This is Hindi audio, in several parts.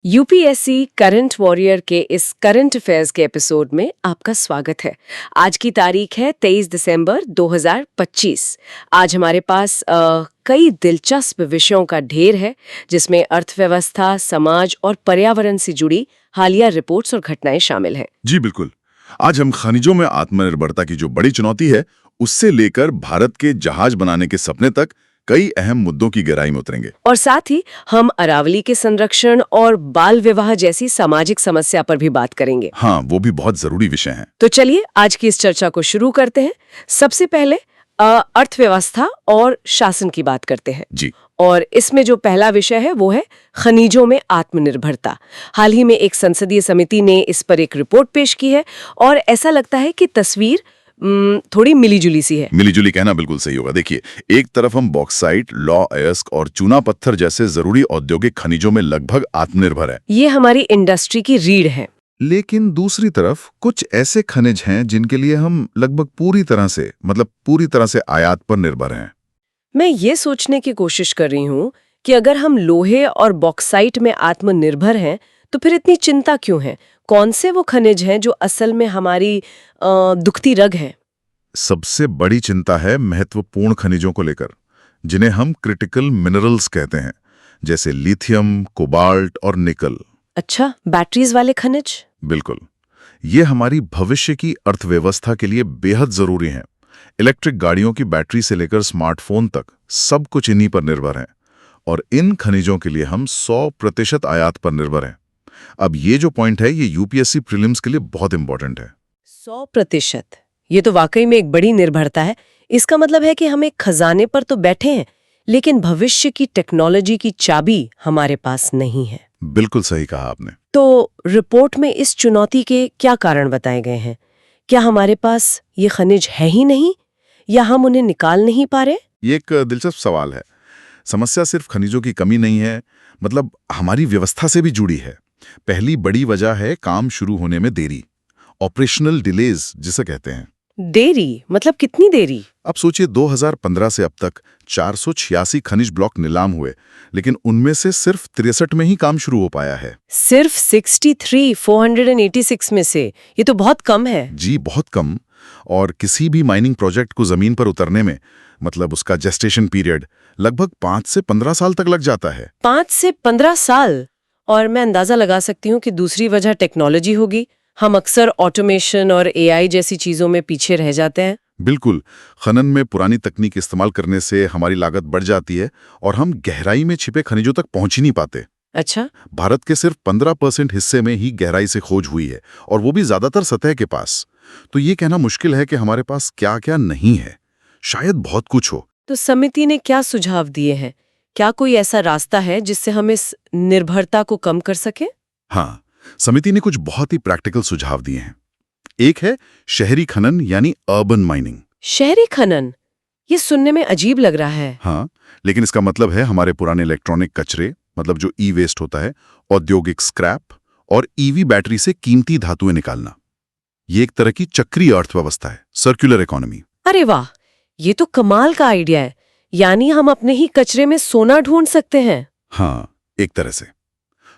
यूपीएससी करंट वॉरियर के इस करंट अफेयर्स के एपिसोड में आपका स्वागत है। आज की तारीख है 23 दिसंबर 2025। आज हमारे पास कई दिलचस्प विषयों का ढेर है, जिसमें अर्थव्यवस्था, समाज और पर्यावरण से जुड़ी हालिया रिपोर्ट्स और घटनाएं शामिल हैं। जी बिल्कुल। आज हम खनिजों में आत्मनिर्भरता की जो बड़ी चुनौती है, उससे लेकर भारत के जहाज बनाने के सपने तक कई अहम मुद्दों की गहराई में उतरेंगे। और साथ ही हम अरावली के संरक्षण और बाल विवाह जैसी सामाजिक समस्या पर भी बात करेंगे। हाँ, वो भी बहुत जरूरी विषय हैं। तो चलिए आज की इस चर्चा को शुरू करते हैं। सबसे पहले अर्थव्यवस्था और शासन की बात करते हैं। जी। और इसमें जो पहला विषय है वो है खनिजों में आत्मनिर्भरता। हाल ही में एक संसदीय समिति ने इस पर एक रिपोर्ट पेश की है और ऐसा लगता है कि तस्वीर थोड़ी मिलीजुली सी है। मिलीजुली कहना बिल्कुल सही होगा। देखिए, एक तरफ हम बॉक्साइट, लॉ अयस्क और चूना पत्थर जैसे जरूरी औद्योगिक खनिजों में लगभग आत्मनिर्भर है। ये हमारी इंडस्ट्री की रीढ़ है। लेकिन दूसरी तरफ कुछ ऐसे खनिज हैं जिनके लिए हम लगभग पूरी तरह से आयात पर निर्भर हैं। मैं ये सोचने की कोशिश कर रही हूँ कि अगर हम लोहे और बॉक्साइट में आत्मनिर्भर हैं, तो फिर इतनी चिंता क्यों है? कौन से वो खनिज हैं जो असल में हमारी दुखती रग है? सबसे बड़ी चिंता है महत्वपूर्ण खनिजों को लेकर, जिन्हें हम क्रिटिकल मिनरल्स कहते हैं, जैसे लिथियम, कोबाल्ट और निकल। अच्छा, बैटरीज वाले खनिज? बिल्कुल। ये हमारी भविष्य की अर्थव्यवस्था के लिए बेहद जरूरी हैं। इलेक्ट्रिक गाड़ियों की बैटरी से लेकर स्मार्टफोन तक सब कुछ इन्हीं पर निर्भर है, और इन खनिजों के लिए हम 100% आयात पर निर्भर हैं। अब ये जो पॉइंट है, ये यूपीएससी प्रीलिम्स के लिए बहुत इंपॉर्टेंट है। 100%। ये तो वाकई में एक बड़ी निर्भरता है। इसका मतलब है कि हम एक खजाने पर तो बैठे हैं, लेकिन भविष्य की टेक्नोलॉजी की चाबी हमारे पास नहीं है। बिल्कुल सही कहा आपने। तो रिपोर्ट में इस चुनौती के क्या कारण बताए गए हैं? क्या हमारे पास ये खनिज है ही नहीं, या हम उन्हें निकाल नहीं पा रहे? ये एक दिलचस्प सवाल है। समस्या सिर्फ खनिजों की कमी नहीं है, मतलब हमारी व्यवस्था से भी जुड़ी है। पहली बड़ी वजह है काम शुरू होने में देरी, ऑपरेशनल डिलेज जिसे कहते हैं। देरी मतलब कितनी देरी? अब सोचिए, 2015 से अब तक 486 खनिज ब्लॉक नीलाम हुए, लेकिन उनमें से सिर्फ 63 में ही काम शुरू हो पाया है। सिर्फ 486 में से? ये तो बहुत कम है। जी, बहुत कम। और किसी भी माइनिंग प्रोजेक्ट को जमीन पर उतरने में, मतलब उसका जेस्टेशन पीरियड लगभग 5 से 15 साल तक लग जाता है। 5 से 15 साल? और मैं अंदाजा लगा सकती हूँ कि दूसरी वजह टेक्नोलॉजी होगी। हम अक्सर ऑटोमेशन और एआई जैसी चीजों में पीछे रह जाते हैं। बिल्कुल। खनन में पुरानी तकनीक इस्तेमाल करने से हमारी लागत बढ़ जाती है और हम गहराई में छिपे खनिजों तक पहुंच ही नहीं पाते। अच्छा। भारत के सिर्फ 15% हिस्से में ही गहराई से खोज हुई है, और वो भी ज्यादातर सतह के पास। तो ये कहना मुश्किल है कि हमारे पास क्या क्या नहीं है। शायद बहुत कुछ हो। तो समिति ने क्या सुझाव दिए हैं? क्या कोई ऐसा रास्ता है जिससे हम इस निर्भरता को कम कर सकें? हाँ, समिति ने कुछ बहुत ही प्रैक्टिकल सुझाव दिए हैं। एक है शहरी खनन, यानी अर्बन माइनिंग। शहरी खनन? ये सुनने में अजीब लग रहा है। हाँ, लेकिन इसका मतलब है हमारे पुराने इलेक्ट्रॉनिक कचरे, मतलब जो ई वेस्ट होता है, औद्योगिक स्क्रैप और ईवी बैटरी से कीमती धातुएं निकालना। ये एक तरह की चक्रीय अर्थव्यवस्था है, सर्कुलर इकोनॉमी। अरे वाह, ये तो कमाल का आइडिया है। यानी हम अपने ही कचरे में सोना ढूंढ सकते हैं। हाँ, एक तरह से।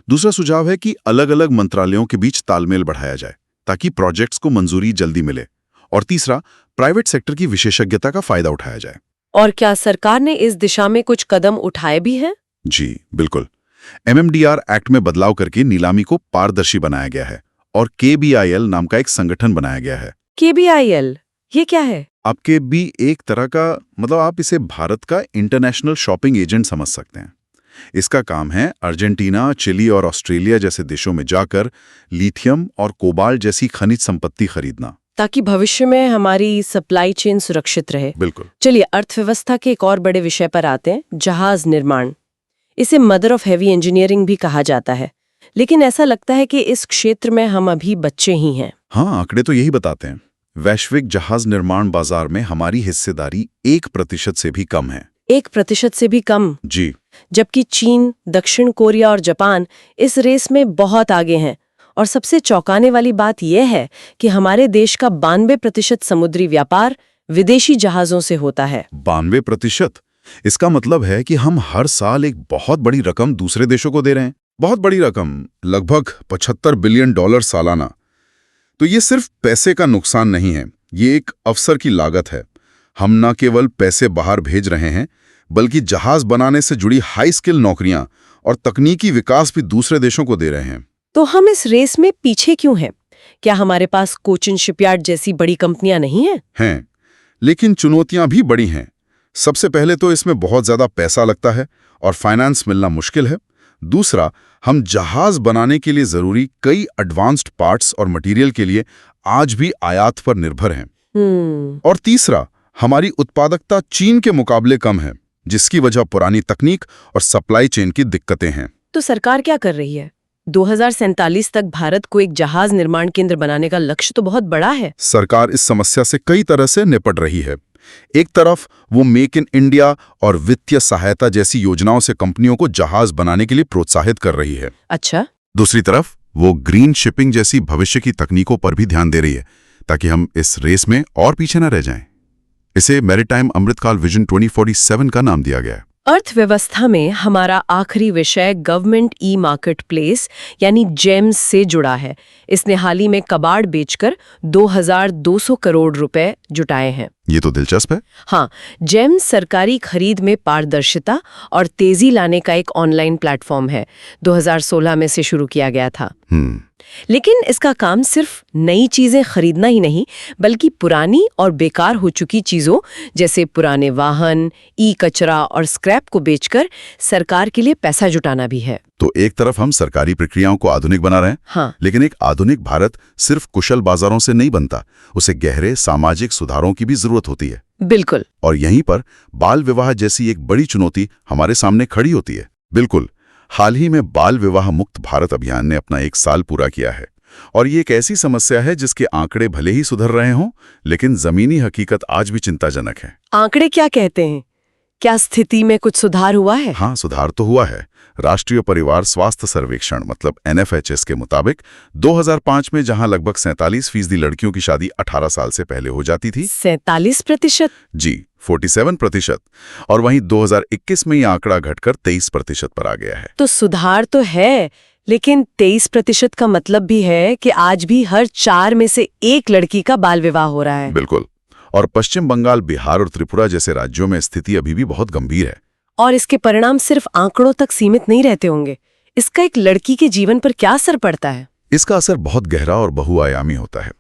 दूसरा सुझाव है कि अलग अलग मंत्रालयों के बीच तालमेल बढ़ाया जाए, ताकि प्रोजेक्ट्स को मंजूरी जल्दी मिले। और तीसरा, प्राइवेट सेक्टर की विशेषज्ञता का फायदा उठाया जाए। और क्या सरकार ने इस दिशा में कुछ कदम उठाए भी हैं? जी बिल्कुल। एमएमडीआर एक्ट में बदलाव करके नीलामी को पारदर्शी बनाया गया है, और केबीआईएल नाम का एक संगठन बनाया गया है। केबीआईएल ये क्या है? आपके भी एक तरह का, मतलब आप इसे भारत का इंटरनेशनल शॉपिंग एजेंट समझ सकते हैं। इसका काम है अर्जेंटीना, चिली और ऑस्ट्रेलिया जैसे देशों में जाकर लिथियम और कोबाल्ट जैसी खनिज संपत्ति खरीदना, ताकि भविष्य में हमारी सप्लाई चेन सुरक्षित रहे। बिल्कुल। चलिए अर्थव्यवस्था के एक और बड़े विषय पर आते हैं, जहाज निर्माण। इसे मदर ऑफ हेवी इंजीनियरिंग भी कहा जाता है, लेकिन ऐसा लगता है कि इस क्षेत्र में हम अभी बच्चे ही हैं। हाँ, आंकड़े तो यही बताते हैं। वैश्विक जहाज निर्माण बाजार में हमारी हिस्सेदारी 1% से भी कम है। 1% से भी कम? जी। जबकि चीन, दक्षिण कोरिया और जापान इस रेस में बहुत आगे हैं। और सबसे चौंकाने वाली बात यह है कि हमारे देश का 92% समुद्री व्यापार विदेशी जहाजों से होता है। 92%? इसका मतलब है कि हम हर साल एक बहुत बड़ी रकम दूसरे देशों को दे रहे हैं। बहुत बड़ी रकम, लगभग $75 बिलियन सालाना। तो ये सिर्फ पैसे का नुकसान नहीं है, ये एक अवसर की लागत है। हम न केवल पैसे बाहर भेज रहे हैं, बल्कि जहाज बनाने से जुड़ी हाई स्किल नौकरियां और तकनीकी विकास भी दूसरे देशों को दे रहे हैं। तो हम इस रेस में पीछे क्यों हैं? क्या हमारे पास कोचिन शिपयार्ड जैसी बड़ी कंपनियां नहीं हैं? हैं, लेकिन चुनौतियां भी बड़ी हैं। सबसे पहले तो इसमें बहुत ज्यादा पैसा लगता है और फाइनेंस मिलना मुश्किल है। दूसरा, हम जहाज बनाने के लिए जरूरी कई एडवांस्ड पार्ट्स और मटेरियल के लिए आज भी आयात पर निर्भर हैं। और तीसरा, हमारी उत्पादकता चीन के मुकाबले कम है, जिसकी वजह पुरानी तकनीक और सप्लाई चेन की दिक्कतें हैं। तो सरकार क्या कर रही है? 2047 तक भारत को एक जहाज निर्माण केंद्र बनाने का लक्ष्य तो बहुत बड़ा है। सरकार इस समस्या से कई तरह से निपट रही है। एक तरफ वो मेक इन इंडिया और वित्तीय सहायता जैसी योजनाओं से कंपनियों को जहाज बनाने के लिए प्रोत्साहित कर रही है। अच्छा। दूसरी तरफ वो ग्रीन शिपिंग जैसी भविष्य की तकनीकों पर भी ध्यान दे रही है, ताकि हम इस रेस में और पीछे न रह जाएं। इसे मैरीटाइम अमृतकाल विजन 2047 का नाम दिया गया है। अर्थव्यवस्था में हमारा आखिरी विषय गवर्नमेंट ई मार्केट प्लेस यानी जेम्स से जुड़ा है। इसने हाल ही में कबाड़ बेचकर 2200 करोड़ रुपए जुटाए हैं। ये तो दिलचस्प है। हाँ, जेम्स सरकारी खरीद में पारदर्शिता और तेजी लाने का एक ऑनलाइन प्लेटफॉर्म है। 2016 में से शुरू किया गया था। लेकिन इसका काम सिर्फ नई चीजें खरीदना ही नहीं, बल्कि पुरानी और बेकार हो चुकी चीजों जैसे पुराने वाहन, ई कचरा और स्क्रैप को बेचकर सरकार के लिए पैसा जुटाना भी है। तो एक तरफ हम सरकारी प्रक्रियाओं को आधुनिक बना रहे हैं, हाँ। लेकिन एक आधुनिक भारत सिर्फ कुशल बाजारों से नहीं बनता, उसे गहरे सामाजिक सुधारों की भी जरूरत होती है। बिल्कुल। और यहीं पर बाल विवाह जैसी एक बड़ी चुनौती हमारे सामने खड़ी होती है। बिल्कुल, हाल ही में बाल विवाह मुक्त भारत अभियान ने अपना 1 साल पूरा किया है, और ये एक ऐसी समस्या है जिसके आंकड़े भले ही सुधर रहे हों, लेकिन जमीनी हकीकत आज भी चिंताजनक है। आंकड़े क्या कहते हैं? क्या स्थिति में कुछ सुधार हुआ है? हाँ, सुधार तो हुआ है। राष्ट्रीय परिवार स्वास्थ्य सर्वेक्षण मतलब NFHS के मुताबिक 2005 में जहां लगभग 47% लड़कियों की शादी 18 साल से पहले हो जाती थी, 47%? जी 47%, और वहीं 2021 में ये आंकड़ा घटकर 23% पर आ गया है। तो सुधार तो है, लेकिन 23% का मतलब भी है कि आज भी हर 4 में से 1 लड़की का बाल विवाह हो रहा है। बिल्कुल, और पश्चिम बंगाल, बिहार और त्रिपुरा जैसे राज्यों में स्थिति अभी भी बहुत गंभीर है। और इसके परिणाम सिर्फ आंकड़ों तक सीमित नहीं रहते होंगे। इसका एक लड़की के जीवन पर क्या असर पड़ता है? इसका असर बहुत गहरा और बहुआयामी होता है।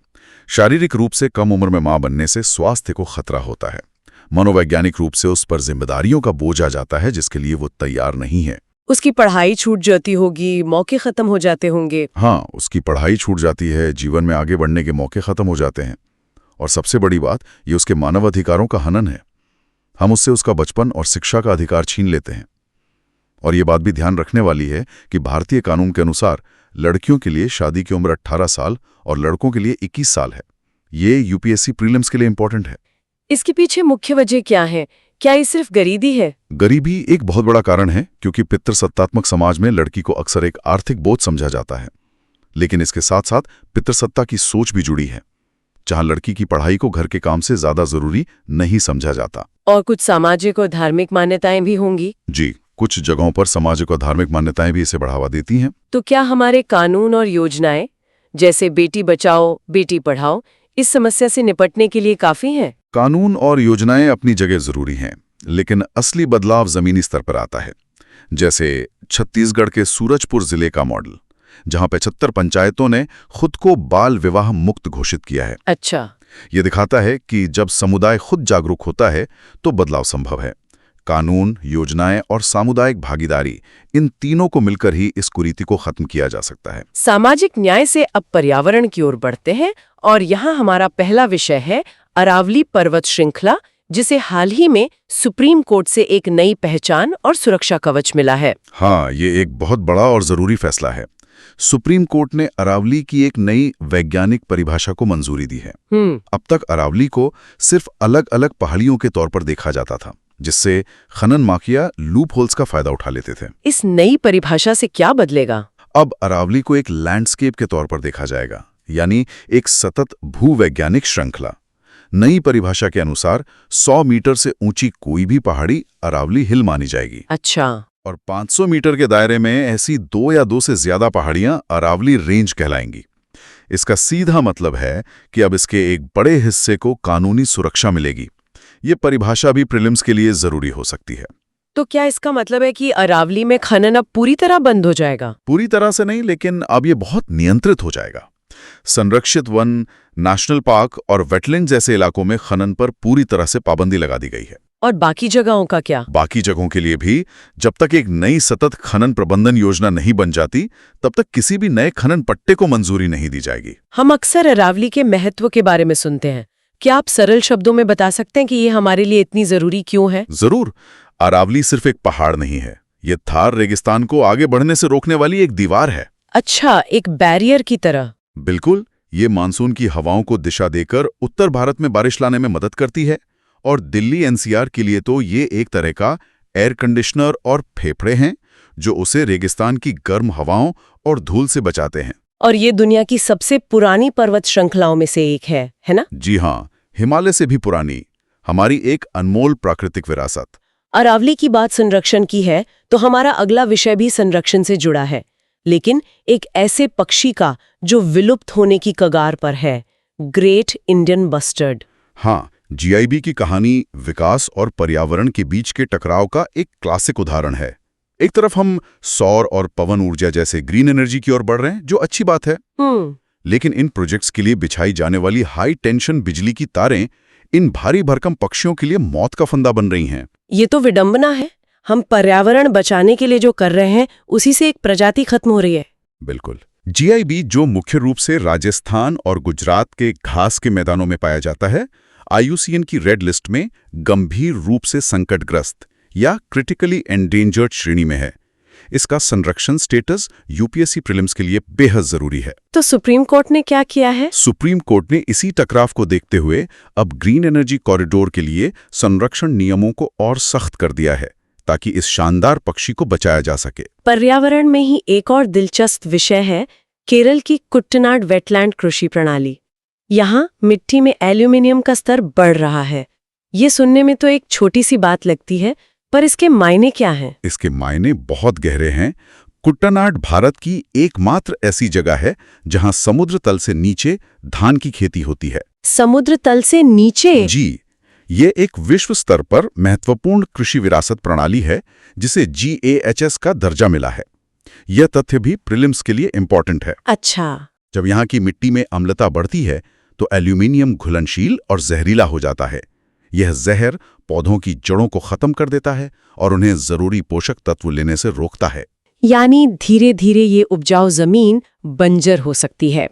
शारीरिक रूप से कम उम्र में मां बनने से स्वास्थ्य को खतरा होता है। मनोवैज्ञानिक रूप से उस पर जिम्मेदारियों का बोझ आ जाता है जिसके लिए वो तैयार नहीं है। उसकी पढ़ाई छूट जाती होगी, मौके खत्म हो जाते होंगे। हाँ, उसकी पढ़ाई छूट जाती है, जीवन में आगे बढ़ने के मौके खत्म हो जाते हैं, और सबसे बड़ी बात, ये उसके मानव अधिकारों का हनन है। हम उससे उसका बचपन और शिक्षा का अधिकार छीन लेते हैं। और ये बात भी ध्यान रखने वाली है कि भारतीय कानून के अनुसार लड़कियों के लिए शादी की उम्र 18 साल और लड़कों के लिए 21 साल है। ये UPSC प्रीलिम्स के लिए इंपॉर्टेंट है। इसके पीछे मुख्य वजह क्या है? क्या ये सिर्फ गरीबी है? गरीबी एक बहुत बड़ा कारण है, क्योंकि पितृसत्तात्मक समाज में लड़की को अक्सर एक आर्थिक बोझ समझा जाता है। लेकिन इसके साथ साथ पितृसत्ता की सोच भी जुड़ी है, जहां लड़की की पढ़ाई को घर के काम से ज्यादा जरूरी नहीं समझा जाता। और कुछ सामाजिक और धार्मिक मान्यताएं भी होंगी। जी, कुछ जगहों पर सामाजिक और धार्मिक मान्यताएं भी इसे बढ़ावा देती हैं। तो क्या हमारे कानून और योजनाएं, जैसे बेटी बचाओ बेटी पढ़ाओ, इस समस्या से निपटने के लिए काफी हैं? कानून और योजनाएं अपनी जगह जरूरी हैं, लेकिन असली बदलाव जमीनी स्तर पर आता है। जैसे छत्तीसगढ़ के सूरजपुर जिले का मॉडल, जहां 75 पंचायतों ने खुद को बाल विवाह मुक्त घोषित किया है। अच्छा। ये दिखाता है कि जब समुदाय खुद जागरूक होता है तो बदलाव संभव है। कानून, योजनाएं और सामुदायिक भागीदारी, इन तीनों को मिलकर ही इस कुरीति को खत्म किया जा सकता है। सामाजिक न्याय से अब पर्यावरण की ओर बढ़ते हैं, और यहाँ हमारा पहला विषय है अरावली पर्वत श्रृंखला, जिसे हाल ही में सुप्रीम कोर्ट से एक नई पहचान और सुरक्षा कवच मिला है। हाँ, ये एक बहुत बड़ा और जरूरी फैसला है। सुप्रीम कोर्ट ने अरावली की एक नई वैज्ञानिक परिभाषा को मंजूरी दी है। अब तक अरावली को सिर्फ अलग अलग पहाड़ियों के तौर पर देखा जाता था, जिससे खनन माफिया लूप होल्स का फायदा उठा लेते थे। इस नई परिभाषा से क्या बदलेगा? अब अरावली को एक लैंडस्केप के तौर पर देखा जाएगा, यानी एक सतत भूवैज्ञानिक श्रृंखला। नई परिभाषा के अनुसार 100 मीटर से ऊंची कोई भी पहाड़ी अरावली हिल मानी जाएगी। अच्छा। और 500 मीटर के दायरे में ऐसी 2 या 2 से ज्यादा पहाड़ियां अरावली रेंज कहलाएंगी। इसका सीधा मतलब है कि अब इसके एक बड़े हिस्से को कानूनी सुरक्षा मिलेगी। ये परिभाषा भी प्रीलिम्स के लिए जरूरी हो सकती है। तो क्या इसका मतलब है कि अरावली में खनन अब पूरी तरह बंद हो जाएगा? पूरी तरह से नहीं, लेकिन अब ये बहुत नियंत्रित हो जाएगा। संरक्षित वन, नेशनल पार्क और वेटलैंड जैसे इलाकों में खनन पर पूरी तरह से पाबंदी लगा दी गई है। और बाकी जगहों का क्या? बाकी जगहों के लिए भी जब तक एक नई सतत खनन प्रबंधन योजना नहीं बन जाती, तब तक किसी भी नए खनन पट्टे को मंजूरी नहीं दी जाएगी। हम अक्सर अरावली के महत्व के बारे में सुनते हैं। क्या आप सरल शब्दों में बता सकते हैं कि ये हमारे लिए इतनी जरूरी क्यों है? जरूर। अरावली सिर्फ एक पहाड़ नहीं है, ये थार रेगिस्तान को आगे बढ़ने से रोकने वाली एक दीवार है। अच्छा, एक बैरियर की तरह। बिल्कुल। ये मानसून की हवाओं को दिशा देकर उत्तर भारत में बारिश लाने में मदद करती है, और दिल्ली एनसीआर के लिए तो ये एक तरह का एयर कंडीशनर और फेफड़े हैं जो उसे रेगिस्तान की गर्म हवाओं और धूल से बचाते हैं। और ये दुनिया की सबसे पुरानी पर्वत श्रृंखलाओं में से एक है ना? जी हाँ, हिमालय से भी पुरानी, हमारी एक अनमोल प्राकृतिक विरासत। अरावली की बात संरक्षण की है तो हमारा अगला विषय भी संरक्षण से जुड़ा है, लेकिन एक ऐसे पक्षी का जो विलुप्त होने की कगार पर है, ग्रेट इंडियन बस्टर्ड। हाँ, जीआईबी की कहानी विकास और पर्यावरण के बीच के टकराव का एक क्लासिक उदाहरण है। एक तरफ हम सौर और पवन ऊर्जा जैसे ग्रीन एनर्जी की ओर बढ़ रहे हैं, जो अच्छी बात है, लेकिन इन प्रोजेक्ट्स के लिए बिछाई जाने वाली हाई टेंशन बिजली की तारें इन भारी भरकम पक्षियों के लिए मौत का फंदा बन रही हैं। ये तो विडंबना है। हम पर्यावरण बचाने के लिए जो कर रहे हैं उसी से एक प्रजाति खत्म हो रही है। बिल्कुल। जीआईबी, जो मुख्य रूप से राजस्थान और गुजरात के घास के मैदानों में पाया जाता है, IUCN की रेड लिस्ट में गंभीर रूप से संकटग्रस्त या क्रिटिकली एंडेंजर्ड श्रेणी में है। इसका संरक्षण स्टेटस यूपीएससी प्रीलिम्स के लिए बेहद जरूरी है। तो सुप्रीम कोर्ट ने क्या किया है? सुप्रीम कोर्ट ने इसी टकराव को देखते हुए अब ग्रीन एनर्जी कॉरिडोर के लिए संरक्षण नियमों को और सख्त कर दिया है, ताकि इस शानदार पक्षी को बचाया जा सके। पर्यावरण में ही एक और दिलचस्प विषय है केरल की कुट्टनाड वेटलैंड कृषि प्रणाली। यहाँ मिट्टी में एल्यूमिनियम का स्तर बढ़ रहा है। ये सुनने में तो एक छोटी सी बात लगती है, पर इसके मायने क्या हैं? इसके मायने बहुत गहरे हैं। कुट्टनाड भारत की एकमात्र ऐसी जगह है जहां समुद्र तल से नीचे धान की खेती होती है। समुद्र तल से नीचे? जी, ये एक विश्व स्तर पर महत्वपूर्ण कृषि विरासत प्रणाली है जिसे GAHS का दर्जा मिला है। यह तथ्य भी प्रीलिम्स के लिए इम्पोर्टेंट है। अच्छा। जब यहाँ की मिट्टी में अम्लता बढ़ती है तो एल्यूमिनियम घुलनशील और जहरीला हो जाता है। यह जहर पौधों की जड़ों को खत्म कर देता है और उन्हें जरूरी पोषक तत्व लेने से रोकता है। यानी धीरे धीरे ये उपजाऊ जमीन बंजर हो सकती है।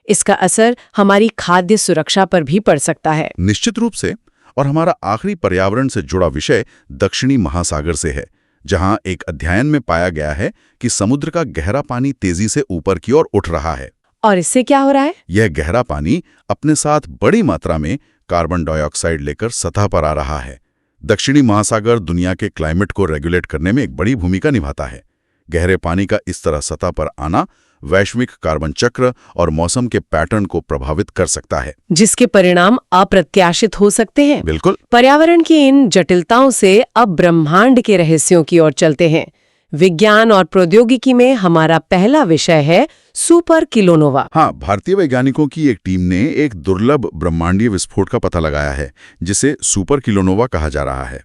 इसका असर हमारी खाद्य सुरक्षा पर भी पड़ सकता है। निश्चित रूप से। और हमारा आखिरी पर्यावरण से जुड़ा विषय दक्षिणी महासागर से है, जहां एक अध्ययन में पाया गया है कि समुद्र का गहरा पानी तेजी से ऊपर की ओर उठ रहा है। और इससे क्या हो रहा है? यह गहरा पानी अपने साथ बड़ी मात्रा में कार्बन डाइऑक्साइड लेकर सतह पर आ रहा है। दक्षिणी महासागर दुनिया के क्लाइमेट को रेगुलेट करने में एक बड़ी भूमिका निभाता है। गहरे पानी का इस तरह सतह पर आना वैश्विक कार्बन चक्र और मौसम के पैटर्न को प्रभावित कर सकता है, जिसके परिणाम अप्रत्याशित हो सकते हैं। बिल्कुल। पर्यावरण की इन जटिलताओं से अब ब्रह्मांड के रहस्यों की ओर चलते हैं। विज्ञान और प्रौद्योगिकी में हमारा पहला विषय है सुपर किलोनोवा। हाँ, भारतीय वैज्ञानिकों की एक टीम ने एक दुर्लभ ब्रह्मांडीय विस्फोट का पता लगाया है जिसे सुपर किलोनोवा कहा जा रहा है।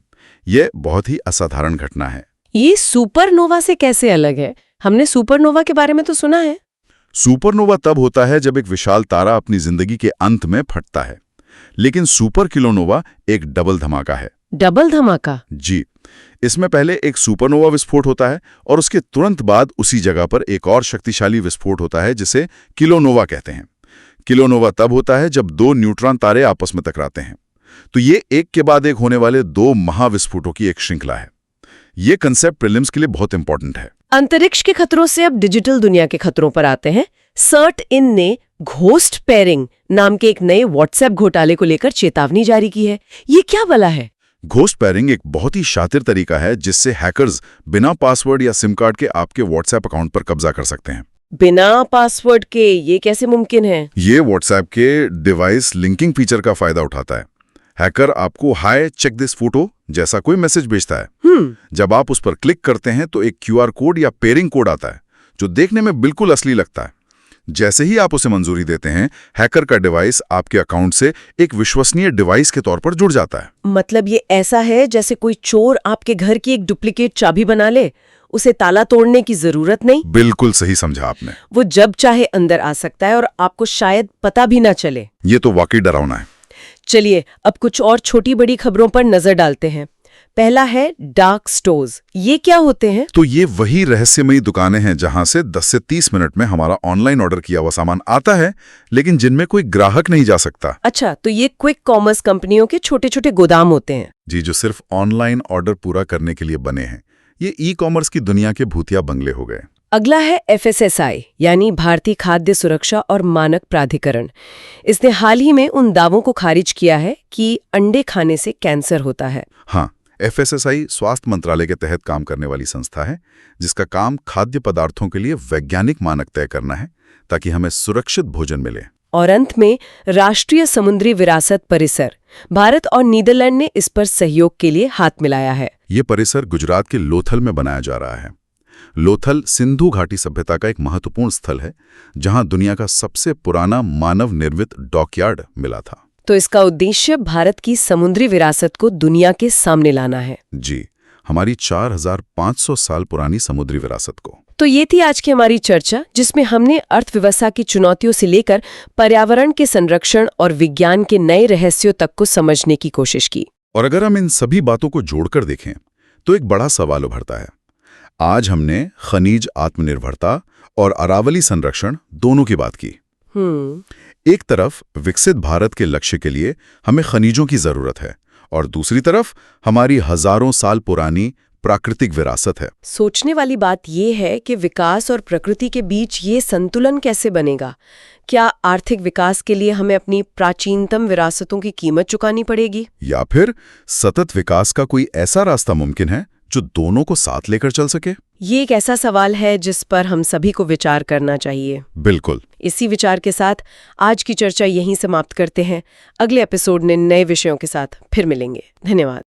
यह बहुत ही असाधारण घटना है। ये सुपरनोवा से कैसे अलग है? हमने सुपरनोवा के बारे में तो सुना है। सुपरनोवा तब होता है जब एक विशाल तारा अपनी जिंदगी के अंत में फटता है, लेकिन सुपर किलोनोवा एक डबल धमाका है। डबल धमाका? जी। इसमें पहले एक सुपरनोवा विस्फोट होता है और उसके तुरंत बाद उसी जगह पर एक और शक्तिशाली विस्फोट होता है जिसे किलोनोवा कहते हैं। किलोनोवा तब होता है जब दो न्यूट्रॉन तारे आपस में टकराते हैं। तो ये एक के बाद एक होने वाले दो महाविस्फोटों की एक श्रृंखला है। ये कंसेप्ट प्रीलिम्स के लिए बहुत इंपॉर्टेंट है। अंतरिक्ष के खतरों से अब डिजिटल दुनिया के खतरों पर आते हैं। CERT-IN ने घोस्ट पेयरिंग नाम के एक नए व्हाट्सएप घोटाले को लेकर चेतावनी जारी की है। ये क्या भला है? घोस्ट पेयरिंग एक बहुत ही शातिर तरीका है जिससे हैकर्स बिना पासवर्ड या सिम कार्ड के आपके व्हाट्सएप अकाउंट पर कब्जा कर सकते हैं। बिना पासवर्ड के ये कैसे मुमकिन है? ये व्हाट्सएप के डिवाइस लिंकिंग फीचर का फायदा उठाता है। हैकर आपको हाय चेक दिस फोटो जैसा कोई मैसेज भेजता है। जब आप उस पर क्लिक करते हैं तो एक क्यूआर कोड या पेयरिंग कोड आता है जो देखने में बिल्कुल असली लगता है। जैसे ही आप उसे मंजूरी देते हैं, हैकर का डिवाइस आपके अकाउंट से एक विश्वसनीय डिवाइस के तौर पर जुड़ जाता है। मतलब ये ऐसा है जैसे कोई चोर आपके घर की एक डुप्लीकेट चाबी बना ले, उसे ताला तोड़ने की जरूरत नहीं। बिल्कुल सही समझा आपने। वो जब चाहे अंदर आ सकता है और आपको शायद पता भी ना चले। ये तो वाकई डरावना है। चलिए अब कुछ और छोटी बड़ी खबरों पर नजर डालते हैं। पहला है डार्क स्टोर्स। ये क्या होते हैं? तो ये वही रहस्यमयी दुकानें हैं जहां से 10 से 30 मिनट में हमारा ऑनलाइन ऑर्डर किया हुआ सामान आता है, लेकिन जिनमें कोई ग्राहक नहीं जा सकता। अच्छा, तो ये क्विक कॉमर्स कंपनियों के छोटे छोटे गोदाम होते हैं। जी, जो सिर्फ ऑनलाइन ऑर्डर पूरा करने के लिए बने हैं। ये ई कॉमर्स की दुनिया के भूतिया बंगले हो गए। अगला है FSSAI यानी भारतीय खाद्य सुरक्षा और मानक प्राधिकरण। इसने हाल ही में उन दावों को खारिज किया है कि अंडे खाने से कैंसर होता है। हाँ, FSSAI स्वास्थ्य मंत्रालय के तहत काम करने वाली संस्था है जिसका काम खाद्य पदार्थों के लिए वैज्ञानिक मानक तय करना है ताकि हमें सुरक्षित भोजन मिले। और अंत में राष्ट्रीय समुद्री विरासत परिसर। भारत और नीदरलैंड ने इस पर सहयोग के लिए हाथ मिलाया है। ये परिसर गुजरात के लोथल में बनाया जा रहा है। लोथल सिंधु घाटी सभ्यता का एक महत्वपूर्ण स्थल है जहां दुनिया का सबसे पुराना मानव निर्मित डॉकयार्ड मिला था। तो इसका उद्देश्य भारत की समुद्री विरासत को दुनिया के सामने लाना है। जी, हमारी 4500 साल पुरानी समुद्री विरासत को। तो ये थी आज की हमारी चर्चा, जिसमें हमने अर्थव्यवस्था की चुनौतियों से लेकर पर्यावरण के संरक्षण और विज्ञान के नए रहस्यों तक को समझने की कोशिश की। और अगर हम इन सभी बातों को जोड़कर देखें तो एक बड़ा सवाल उभरता है। आज हमने खनिज आत्मनिर्भरता और अरावली संरक्षण दोनों की बात की। एक तरफ विकसित भारत के लक्ष्य के लिए हमें खनिजों की जरूरत है और दूसरी तरफ हमारी हजारों साल पुरानी प्राकृतिक विरासत है। सोचने वाली बात यह है कि विकास और प्रकृति के बीच ये संतुलन कैसे बनेगा? क्या आर्थिक विकास के लिए हमें अपनी प्राचीनतम विरासतों की कीमत चुकानी पड़ेगी, या फिर सतत विकास का कोई ऐसा रास्ता मुमकिन है जो दोनों को साथ लेकर चल सके? ये एक ऐसा सवाल है जिस पर हम सभी को विचार करना चाहिए। बिल्कुल। इसी विचार के साथ आज की चर्चा यहीं समाप्त करते हैं। अगले एपिसोड में नए विषयों के साथ फिर मिलेंगे। धन्यवाद।